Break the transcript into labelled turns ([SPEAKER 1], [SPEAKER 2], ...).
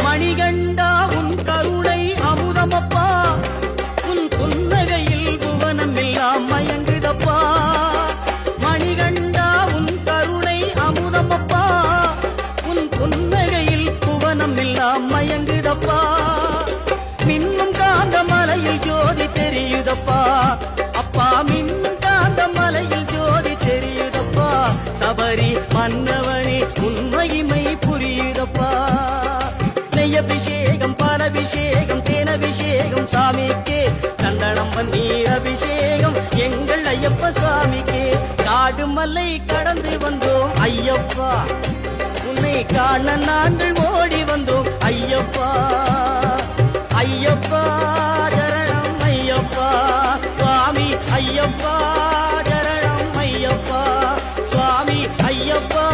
[SPEAKER 1] மணிகண்டா உன் கருணை அமுதமப்பா, உன் புன்னகையில் புவனம் எல்லாம் மயங்குதப்பா. மணிகண்டா உன் கருணை அமுதமப்பா, உன் புன்னகையில் புவனம் எல்லாம் மயங்குதப்பா. மின்னும் காந்த மலையில் ஜோதி தெரியுதப்பா அப்பா, மின்னும் காந்த மலையில் ஜோதி தெரியுதப்பா. சபரி மன்னவனே உன் மகிமை புரியுதப்பா. நெய்யபிஷேகம் பாலபிஷேகம் தேனபிஷேகம் சாமிக்கே, சந்தனம் பன்னீர் அபிஷேகம் எங்கள் ஐயப்ப சுவாமிக்கே. காடு மலை கடந்து வந்தோம் ஐயப்பா, உன்னை காண நாங்கள் ஓடி வந்தோம் ஐயப்பா. ஐயப்பா சரணம் ஐயப்பா சுவாமி, ஐயப்பா சரணம் ஐயப்பா சுவாமி, ஐயப்பா